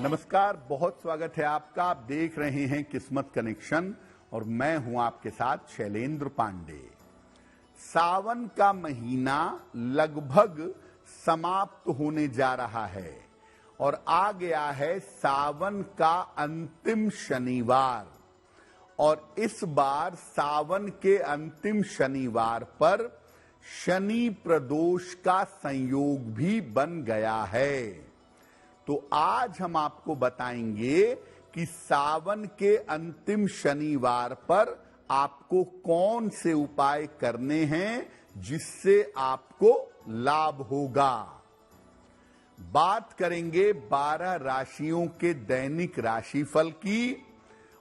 नमस्कार, बहुत स्वागत है आपका। आप देख रहे हैं किस्मत कनेक्शन और मैं हूं आपके साथ शैलेंद्र पांडे। सावन का महीना लगभग समाप्त होने जा रहा है और आ गया है सावन का अंतिम शनिवार। और इस बार सावन के अंतिम शनिवार पर शनि प्रदोष का संयोग भी बन गया है। तो आज हम आपको बताएंगे कि सावन के अंतिम शनिवार पर आपको कौन से उपाय करने हैं जिससे आपको लाभ होगा। बात करेंगे 12 राशियों के दैनिक राशिफल की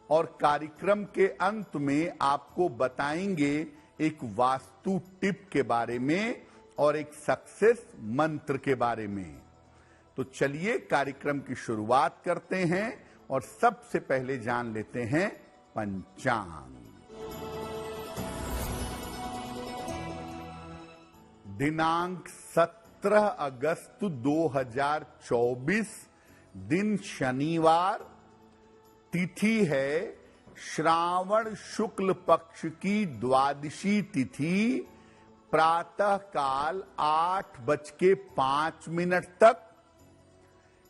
और कार्यक्रम के अंत में आपको बताएंगे एक वास्तु टिप के बारे में और एक सक्सेस मंत्र के बारे में। तो चलिए कार्यक्रम की शुरुआत करते हैं और सबसे पहले जान लेते हैं पंचांग। दिनांक 17 अगस्त 2024, दिन शनिवार, तिथि है श्रावण शुक्ल पक्ष की द्वादशी तिथि, प्रातः काल 8:05 तक।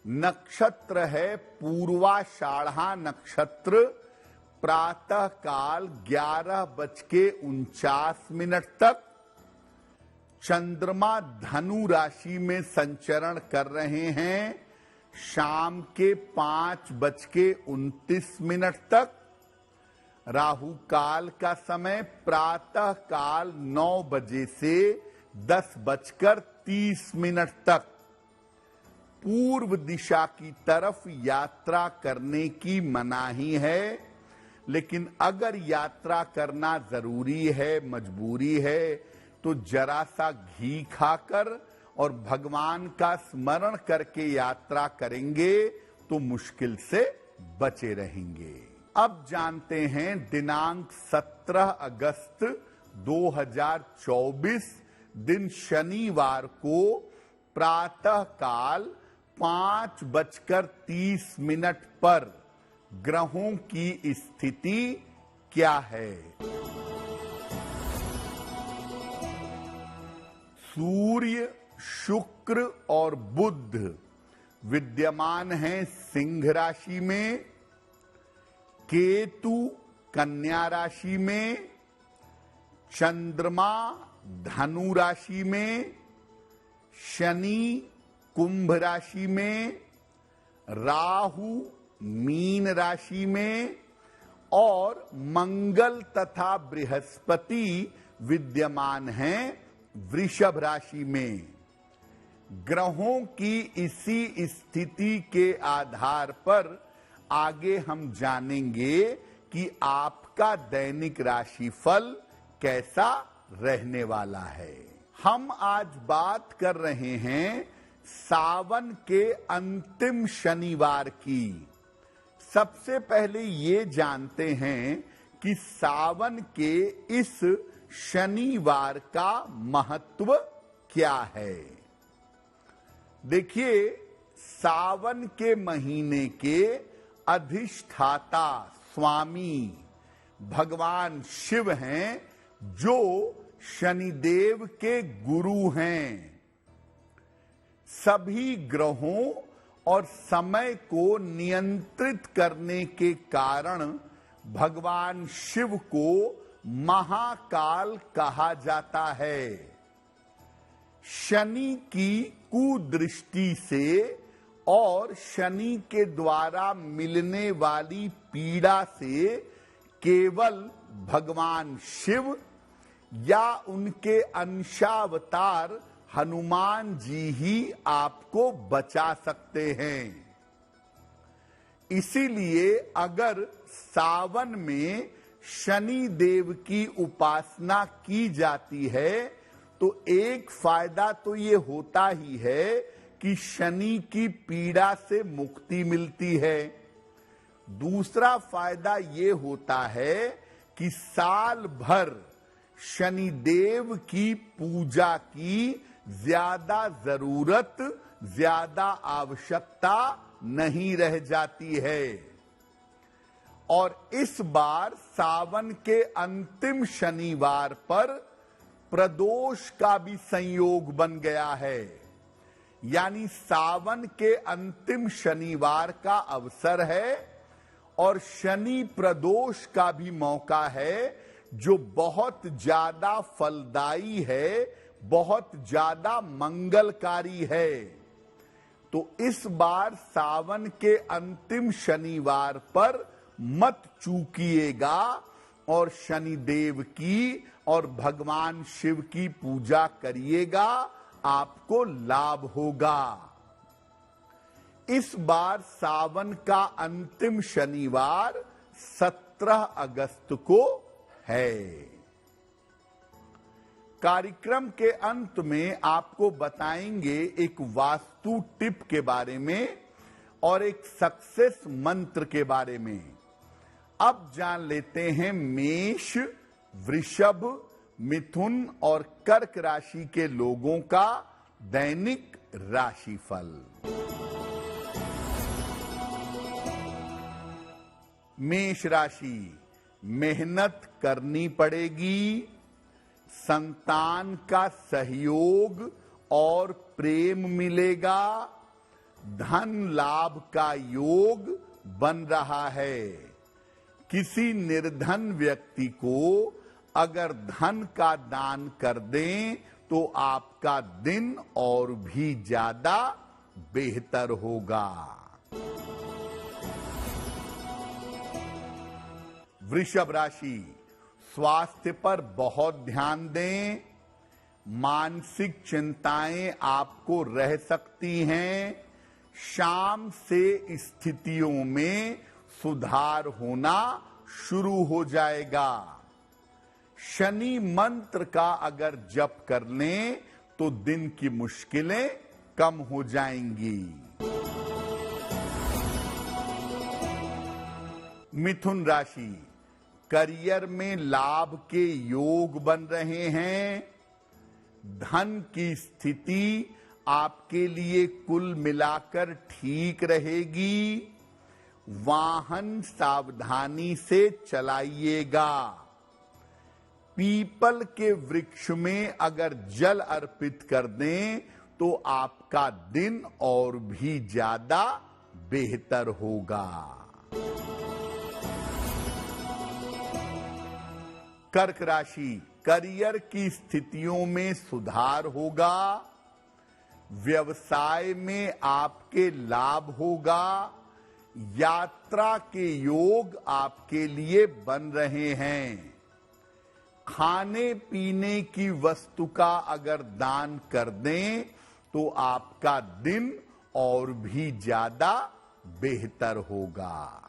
नक्षत्र है पूर्वाषाढ़ा नक्षत्र, प्रातः काल 11:49 तक। चंद्रमा धनु राशि में संचरण कर रहे हैं शाम के 5:29 तक। राहु काल का समय प्रातः काल 9 बजे से 10:30 तक। पूर्व दिशा की तरफ यात्रा करने की मनाही है, लेकिन अगर यात्रा करना जरूरी है, मजबूरी है, तो जरा सा घी खाकर और भगवान का स्मरण करके यात्रा करेंगे तो मुश्किल से बचे रहेंगे। अब जानते हैं दिनांक 17 अगस्त 2024, दिन शनिवार को प्रातः काल 5:30 पर ग्रहों की स्थिति क्या है। सूर्य, शुक्र और बुध विद्यमान हैं सिंह राशि में, केतु कन्या राशि में, चंद्रमा धनु राशि में, शनि कुंभ राशि में, राहु मीन राशि में और मंगल तथा बृहस्पति विद्यमान हैं वृषभ राशि में। ग्रहों की इसी स्थिति के आधार पर आगे हम जानेंगे कि आपका दैनिक राशिफल कैसा रहने वाला है। हम आज बात कर रहे हैं सावन के अंतिम शनिवार की। सबसे पहले ये जानते हैं कि सावन के इस शनिवार का महत्व क्या है। देखिए, सावन के महीने के अधिष्ठाता स्वामी भगवान शिव हैं, जो शनिदेव के गुरु हैं। सभी ग्रहों और समय को नियंत्रित करने के कारण भगवान शिव को महाकाल कहा जाता है। शनि की कुदृष्टि से और शनि के द्वारा मिलने वाली पीड़ा से केवल भगवान शिव या उनके अंशावतार हनुमान जी ही आपको बचा सकते हैं। इसीलिए अगर सावन में शनि देव की उपासना की जाती है तो एक फायदा तो ये होता ही है कि शनि की पीड़ा से मुक्ति मिलती है। दूसरा फायदा ये होता है कि साल भर शनिदेव की पूजा की ज्यादा जरूरत, ज्यादा आवश्यकता नहीं रह जाती है। और इस बार सावन के अंतिम शनिवार पर प्रदोष का भी संयोग बन गया है, यानी सावन के अंतिम शनिवार का अवसर है और शनि प्रदोष का भी मौका है, जो बहुत ज्यादा फलदायी है, बहुत ज्यादा मंगलकारी है। तो इस बार सावन के अंतिम शनिवार पर मत चूकिएगा और शनिदेव की और भगवान शिव की पूजा करिएगा, आपको लाभ होगा। इस बार सावन का अंतिम शनिवार 17 अगस्त को है। कार्यक्रम के अंत में आपको बताएंगे एक वास्तु टिप के बारे में और एक सक्सेस मंत्र के बारे में। अब जान लेते हैं मेष, वृषभ, मिथुन और कर्क राशि के लोगों का दैनिक राशिफल। मेष राशि, मेहनत करनी पड़ेगी, संतान का सहयोग और प्रेम मिलेगा, धन लाभ का योग बन रहा है। किसी निर्धन व्यक्ति को अगर धन का दान कर दें तो आपका दिन और भी ज्यादा बेहतर होगा। वृषभ राशि, स्वास्थ्य पर बहुत ध्यान दें, मानसिक चिंताएं आपको रह सकती हैं, शाम से स्थितियों में सुधार होना शुरू हो जाएगा। शनि मंत्र का अगर जप कर लें तो दिन की मुश्किलें कम हो जाएंगी। मिथुन राशि, करियर में लाभ के योग बन रहे हैं, धन की स्थिति आपके लिए कुल मिलाकर ठीक रहेगी, वाहन सावधानी से चलाइएगा। पीपल के वृक्ष में अगर जल अर्पित कर दें तो आपका दिन और भी ज्यादा बेहतर होगा। कर्क राशि, करियर की स्थितियों में सुधार होगा, व्यवसाय में आपके लाभ होगा, यात्रा के योग आपके लिए बन रहे हैं। खाने पीने की वस्तु का अगर दान कर दें तो आपका दिन और भी ज्यादा बेहतर होगा।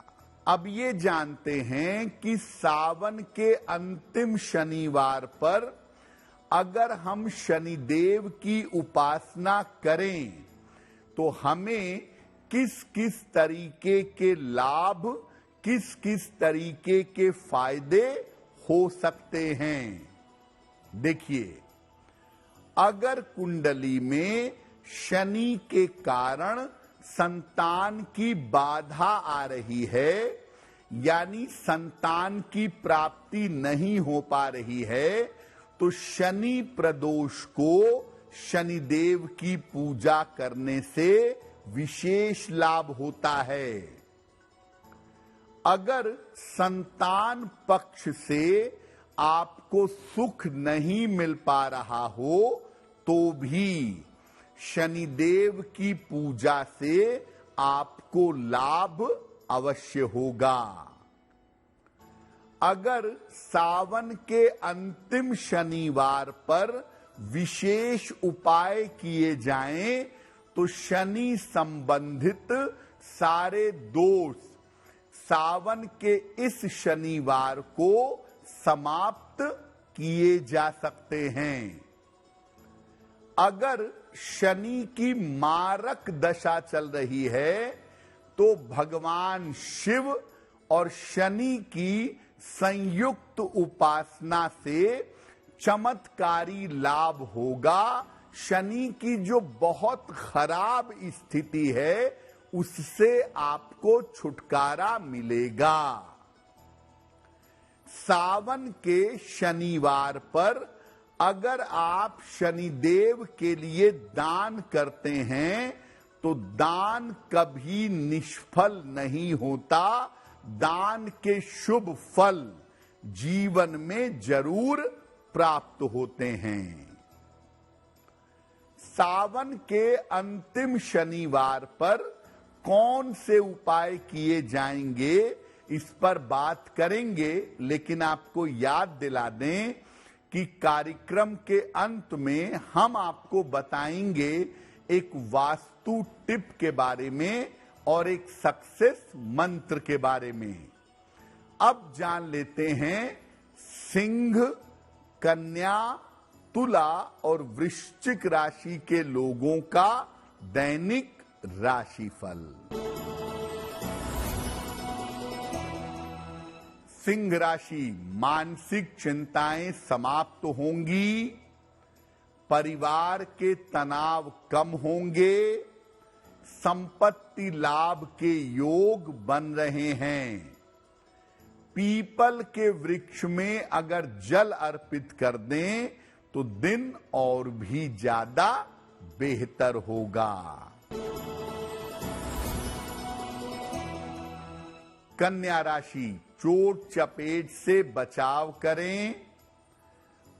अब ये जानते हैं कि सावन के अंतिम शनिवार पर अगर हम शनिदेव की उपासना करें तो हमें किस किस तरीके के लाभ, किस किस तरीके के फायदे हो सकते हैं। देखिए, अगर कुंडली में शनि के कारण संतान की बाधा आ रही है, यानी संतान की प्राप्ति नहीं हो पा रही है, तो शनि प्रदोष को शनिदेव की पूजा करने से विशेष लाभ होता है। अगर संतान पक्ष से आपको सुख नहीं मिल पा रहा हो तो भी शनिदेव की पूजा से आपको लाभ अवश्य होगा। अगर सावन के अंतिम शनिवार पर विशेष उपाय किए जाएं तो शनि संबंधित सारे दोष सावन के इस शनिवार को समाप्त किए जा सकते हैं। अगर शनि की मारक दशा चल रही है तो भगवान शिव और शनि की संयुक्त उपासना से चमत्कारी लाभ होगा। शनि की जो बहुत खराब स्थिति है उससे आपको छुटकारा मिलेगा। सावन के शनिवार पर अगर आप शनिदेव के लिए दान करते हैं तो दान कभी निष्फल नहीं होता। दान के शुभ फल जीवन में जरूर प्राप्त होते हैं। सावन के अंतिम शनिवार पर कौन से उपाय किए जाएंगे इस पर बात करेंगे, लेकिन आपको याद दिला दें कि कार्यक्रम के अंत में हम आपको बताएंगे एक वास्तु टिप के बारे में और एक सक्सेस मंत्र के बारे में। अब जान लेते हैं सिंह, कन्या, तुला और वृश्चिक राशि के लोगों का दैनिक राशिफल। सिंह राशि, मानसिक चिंताएं समाप्त होंगी, परिवार के तनाव कम होंगे, संपत्ति लाभ के योग बन रहे हैं। पीपल के वृक्ष में अगर जल अर्पित कर दें तो दिन और भी ज्यादा बेहतर होगा। कन्या राशि, चोट चपेट से बचाव करें।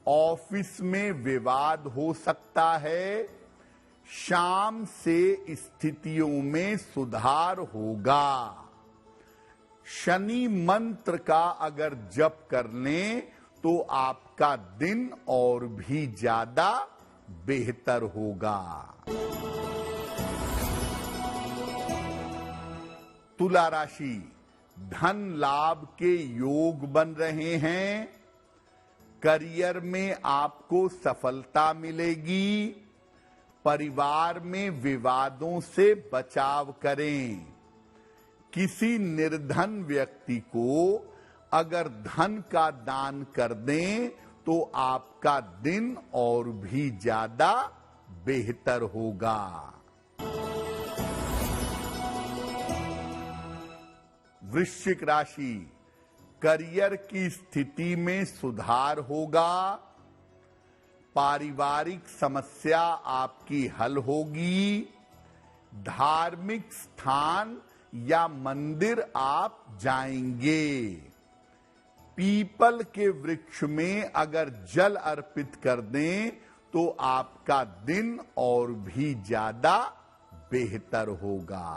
ऑफिस में विवाद हो सकता है। शाम से स्थितियों में सुधार होगा। शनि मंत्र का अगर जप कर लें तो आपका दिन और भी ज्यादा बेहतर होगा। तुला राशि, धन लाभ के योग बन रहे हैं। करियर में आपको सफलता मिलेगी। परिवार में विवादों से बचाव करें। किसी निर्धन व्यक्ति को अगर धन का दान कर दें तो आपका दिन और भी ज्यादा बेहतर होगा। वृश्चिक राशि, करियर की स्थिति में सुधार होगा। पारिवारिक समस्या आपकी हल होगी। धार्मिक स्थान या मंदिर आप जाएंगे। पीपल के वृक्ष में अगर जल अर्पित कर दें तो आपका दिन और भी ज्यादा बेहतर होगा।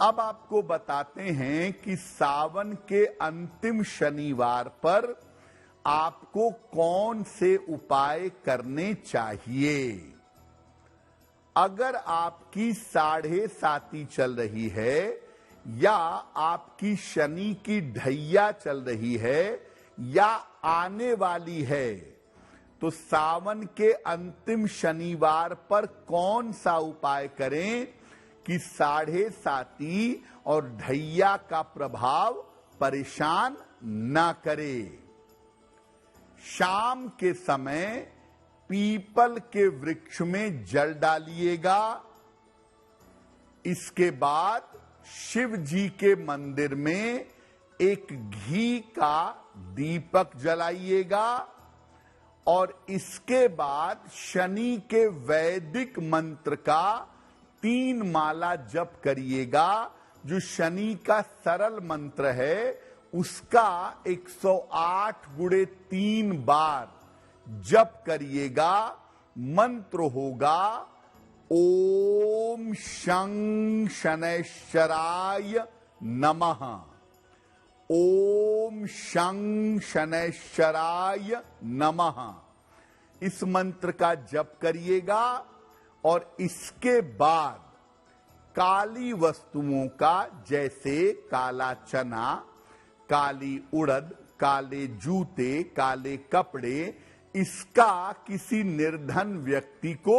अब आपको बताते हैं कि सावन के अंतिम शनिवार पर आपको कौन से उपाय करने चाहिए। अगर आपकी 7.5 चल रही है या आपकी शनि की ढैया चल रही है या आने वाली है तो सावन के अंतिम शनिवार पर कौन सा उपाय करें कि 7.5 और ढैया का प्रभाव परेशान न करे। शाम के समय पीपल के वृक्ष में जल डालिएगा। इसके बाद शिव जी के मंदिर में एक घी का दीपक जलाइएगा और इसके बाद शनि के वैदिक मंत्र का 3 माला जप करिएगा। जो शनि का सरल मंत्र है उसका 108 × 3 बार जप करिएगा। मंत्र होगा ओम शं शनैश्चराय नमः। ओम शं शनैश्चराय नमः। इस मंत्र का जप करिएगा और इसके बाद काली वस्तुओं का जैसे काला चना, काली उड़द, काले जूते, काले कपड़े, इसका किसी निर्धन व्यक्ति को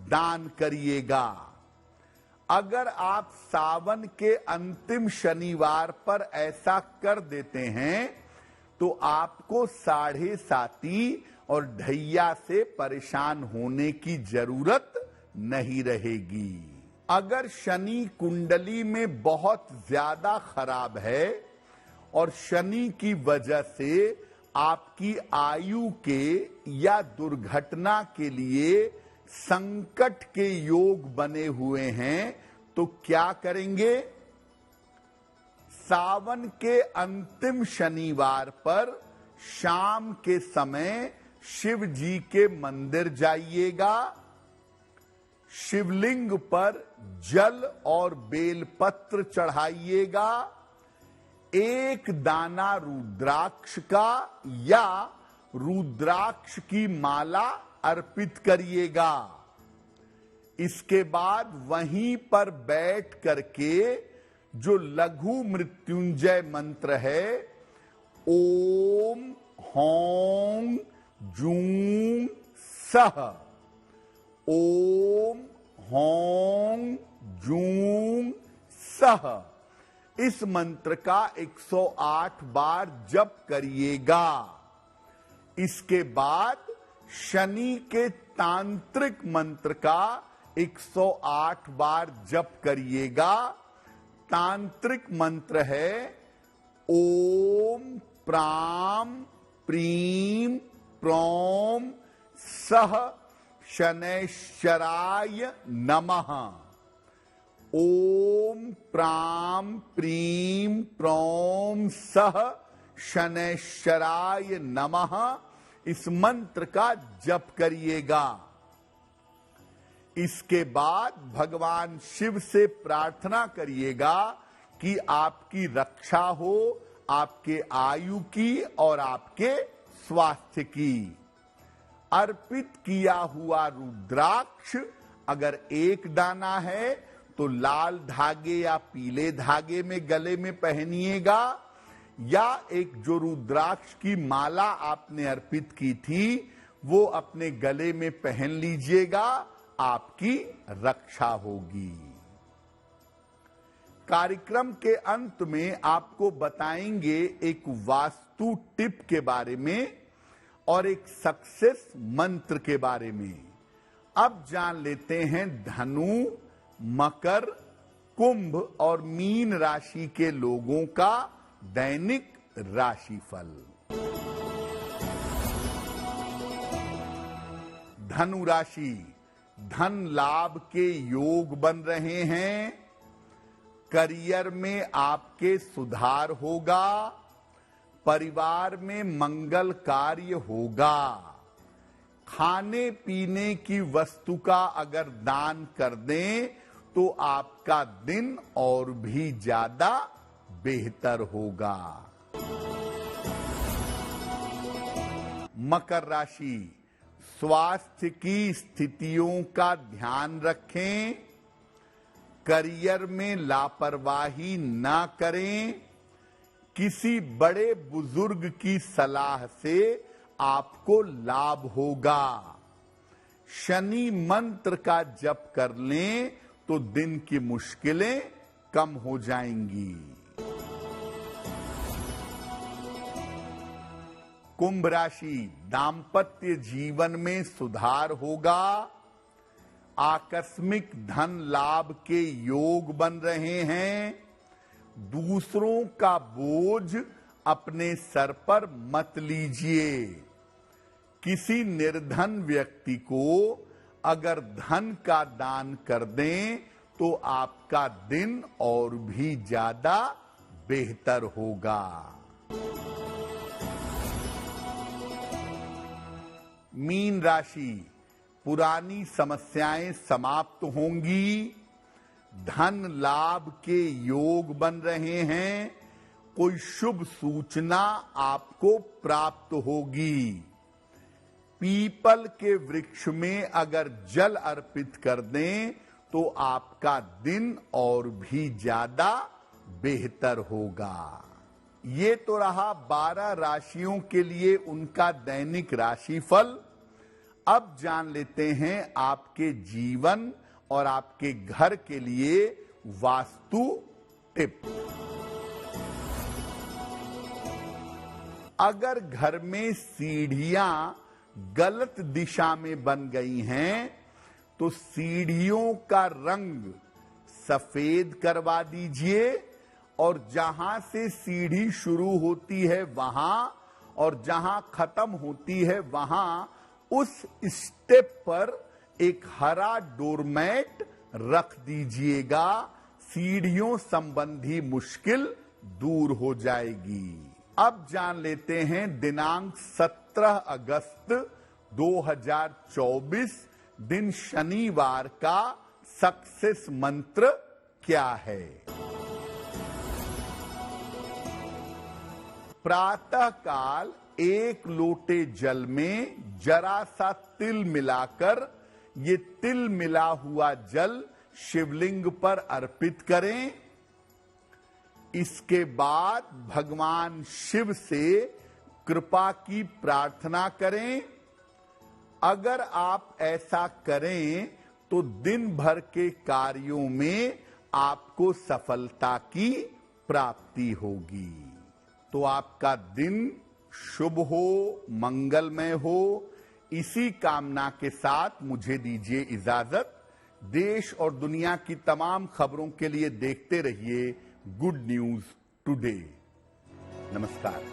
दान करिएगा। अगर आप सावन के अंतिम शनिवार पर ऐसा कर देते हैं तो आपको 7.5 और ढैया से परेशान होने की जरूरत नहीं रहेगी। अगर शनि कुंडली में बहुत ज्यादा खराब है और शनि की वजह से आपकी आयु के या दुर्घटना के लिए संकट के योग बने हुए हैं, तो क्या करेंगे? सावन के अंतिम शनिवार पर शाम के समय शिव जी के मंदिर जाइएगा, शिवलिंग पर जल और बेलपत्र चढ़ाइएगा, एक दाना रुद्राक्ष का या रुद्राक्ष की माला अर्पित करिएगा। इसके बाद वहीं पर बैठ करके जो लघु मृत्युंजय मंत्र है, ओम हौं जूं सह, ओम हौं जूं सह, इस मंत्र का 108 बार जप करिएगा। इसके बाद शनि के तांत्रिक मंत्र का 108 बार जप करिएगा। तांत्रिक मंत्र है ओम प्राम प्रीम प्रोम सह शनैश्चराय नमः। ओम प्राम प्रीम प्रोम सह शनैश्चराय नमः, इस मंत्र का जप करिएगा। इसके बाद भगवान शिव से प्रार्थना करिएगा कि आपकी रक्षा हो, आपके आयु की और आपके स्वास्थ्य की। अर्पित किया हुआ रुद्राक्ष अगर एक दाना है तो लाल धागे या पीले धागे में गले में पहनिएगा, या एक जो रुद्राक्ष की माला आपने अर्पित की थी वो अपने गले में पहन लीजिएगा, आपकी रक्षा होगी। कार्यक्रम के अंत में आपको बताएंगे एक वास्तु टिप के बारे में और एक सक्सेस मंत्र के बारे में। अब जान लेते हैं धनु, मकर, कुंभ और मीन राशि के लोगों का दैनिक राशिफल। धनु राशि, धन लाभ के योग बन रहे हैं, करियर में आपके सुधार होगा, परिवार में मंगल कार्य होगा। खाने पीने की वस्तु का अगर दान कर दें तो आपका दिन और भी ज्यादा बेहतर होगा। मकर राशि, स्वास्थ्य की स्थितियों का ध्यान रखें, करियर में लापरवाही ना करें, किसी बड़े बुजुर्ग की सलाह से आपको लाभ होगा। शनि मंत्र का जप कर लें तो दिन की मुश्किलें कम हो जाएंगी। कुंभ राशि, दांपत्य जीवन में सुधार होगा, आकस्मिक धन लाभ के योग बन रहे हैं, दूसरों का बोझ अपने सर पर मत लीजिए। किसी निर्धन व्यक्ति को अगर धन का दान कर दें तो आपका दिन और भी ज्यादा बेहतर होगा। मीन राशि, पुरानी समस्याएं समाप्त होंगी, धन लाभ के योग बन रहे हैं, कोई शुभ सूचना आपको प्राप्त होगी। पीपल के वृक्ष में अगर जल अर्पित कर दें तो आपका दिन और भी ज्यादा बेहतर होगा। ये तो रहा 12 राशियों के लिए उनका दैनिक राशिफल। अब जान लेते हैं आपके जीवन और आपके घर के लिए वास्तु टिप। अगर घर में सीढ़ियां गलत दिशा में बन गई हैं तो सीढ़ियों का रंग सफेद करवा दीजिए और जहां से सीढ़ी शुरू होती है वहां और जहां खत्म होती है वहां उस स्टेप पर एक हरा डोरमैट रख दीजिएगा। सीढ़ियों संबंधी मुश्किल दूर हो जाएगी। अब जान लेते हैं दिनांक 17 अगस्त 2024 दिन शनिवार का सक्सेस मंत्र क्या है। प्रातः काल 1 लोटे जल में जरा सा तिल मिलाकर ये तिल मिला हुआ जल शिवलिंग पर अर्पित करें। इसके बाद भगवान शिव से कृपा की प्रार्थना करें। अगर आप ऐसा करें तो दिन भर के कार्यों में आपको सफलता की प्राप्ति होगी। तो आपका दिन शुभ हो, मंगलमय हो। इसी कामना के साथ मुझे दीजिए इजाजत। देश और दुनिया की तमाम खबरों के लिए देखते रहिए गुड न्यूज टुडे। नमस्कार।